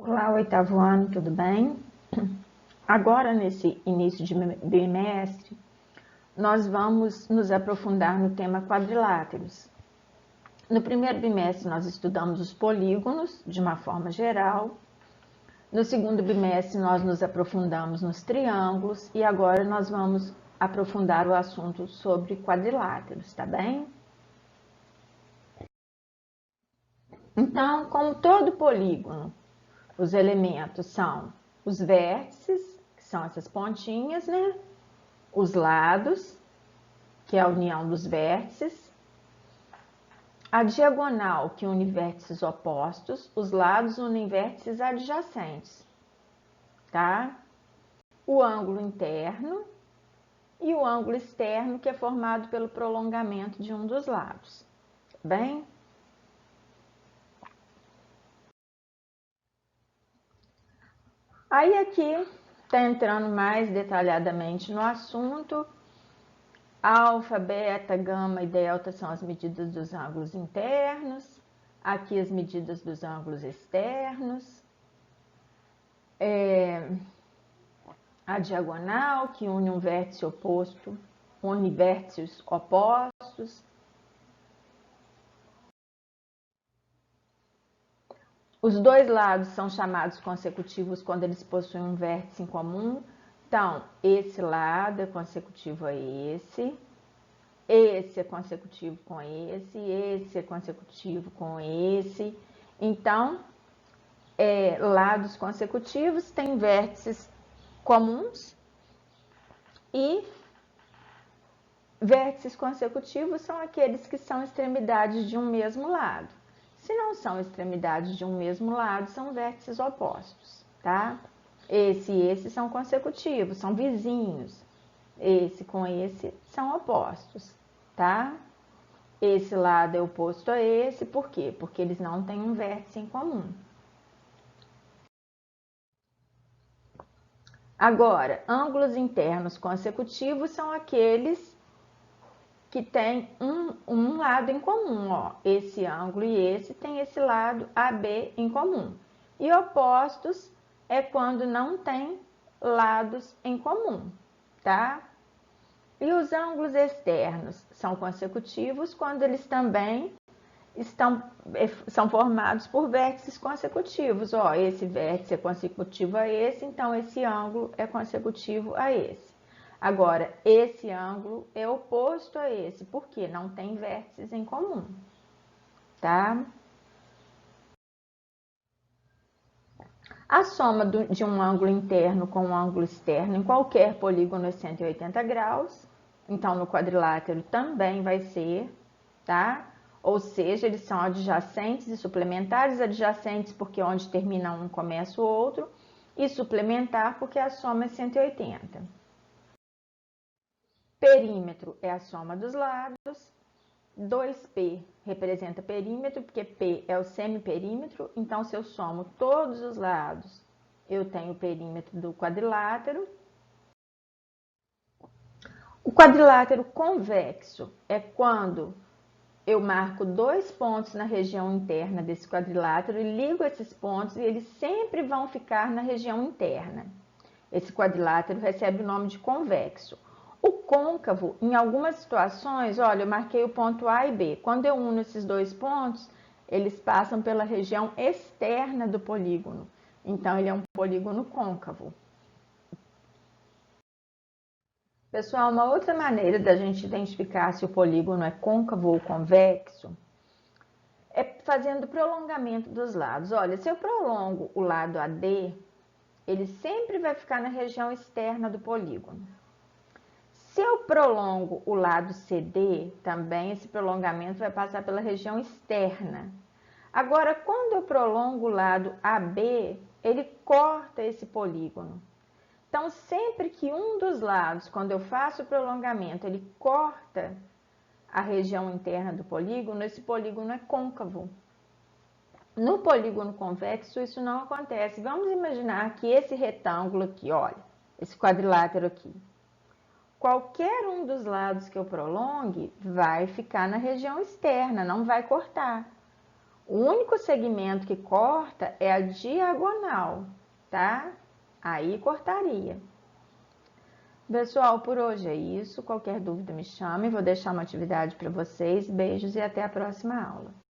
Olá, oitavo ano, tudo bem? Agora, nesse início de bimestre, nós vamos nos aprofundar no tema quadriláteros. No primeiro bimestre, nós estudamos os polígonos, de uma forma geral. No segundo bimestre, nós nos aprofundamos nos triângulos. E agora nós vamos aprofundar o assunto sobre quadriláteros, tá bem? Então, como todo polígono, os elementos são os vértices, que são essas pontinhas, né? Os lados, que é a união dos vértices, a diagonal, que une vértices opostos, os lados unem vértices adjacentes, tá? O ângulo interno e o ângulo externo, que é formado pelo prolongamento de um dos lados, bem? Aí aqui tá entrando mais detalhadamente no assunto. Alfa, beta, gama e delta são as medidas dos ângulos internos. Aqui as medidas dos ângulos externos. A diagonal, que une um vértice oposto, une vértices opostos. Os dois lados são chamados consecutivos quando eles possuem um vértice em comum. Então, esse lado é consecutivo a esse é consecutivo com esse é consecutivo com esse. Então, lados consecutivos têm vértices comuns e vértices consecutivos são aqueles que são extremidades de um mesmo lado. Se não são extremidades de um mesmo lado, são vértices opostos, tá? Esse e esse são consecutivos, são vizinhos. Esse com esse são opostos, tá? Esse lado é oposto a esse, por quê? Porque eles não têm um vértice em comum. Agora, ângulos internos consecutivos são aqueles que têm um lado em comum, ó. Esse ângulo e esse tem esse lado AB em comum. E opostos é quando não tem lados em comum, tá? E os ângulos externos são consecutivos quando eles também são formados por vértices consecutivos. Ó, esse vértice é consecutivo a esse, então esse ângulo é consecutivo a esse. Agora, esse ângulo é oposto a esse, porque não tem vértices em comum, tá? A soma de um ângulo interno com um ângulo externo em qualquer polígono é 180 graus. Então, no quadrilátero também vai ser, tá? Ou seja, eles são adjacentes e suplementares. Adjacentes porque onde termina um começa o outro. E suplementar porque a soma é 180. Perímetro é a soma dos lados. 2P representa perímetro, porque P é o semiperímetro. Então, se eu somo todos os lados, eu tenho o perímetro do quadrilátero. O quadrilátero convexo é quando eu marco dois pontos na região interna desse quadrilátero e ligo esses pontos e eles sempre vão ficar na região interna. Esse quadrilátero recebe o nome de convexo. O côncavo, em algumas situações, olha, eu marquei o ponto A e B. Quando eu uno esses dois pontos, eles passam pela região externa do polígono. Então, ele é um polígono côncavo. Pessoal, uma outra maneira da gente identificar se o polígono é côncavo ou convexo é fazendo prolongamento dos lados. Olha, se eu prolongo o lado AD, ele sempre vai ficar na região externa do polígono. Se eu prolongo o lado CD, também esse prolongamento vai passar pela região externa. Agora, quando eu prolongo o lado AB, ele corta esse polígono. Então, sempre que um dos lados, quando eu faço o prolongamento, ele corta a região interna do polígono, esse polígono é côncavo. No polígono convexo, isso não acontece. Vamos imaginar que esse retângulo aqui, olha, esse quadrilátero aqui, qualquer um dos lados que eu prolongue vai ficar na região externa, não vai cortar. O único segmento que corta é a diagonal, tá? Aí cortaria. Pessoal, por hoje é isso. Qualquer dúvida me chame. Vou deixar uma atividade para vocês. Beijos e até a próxima aula.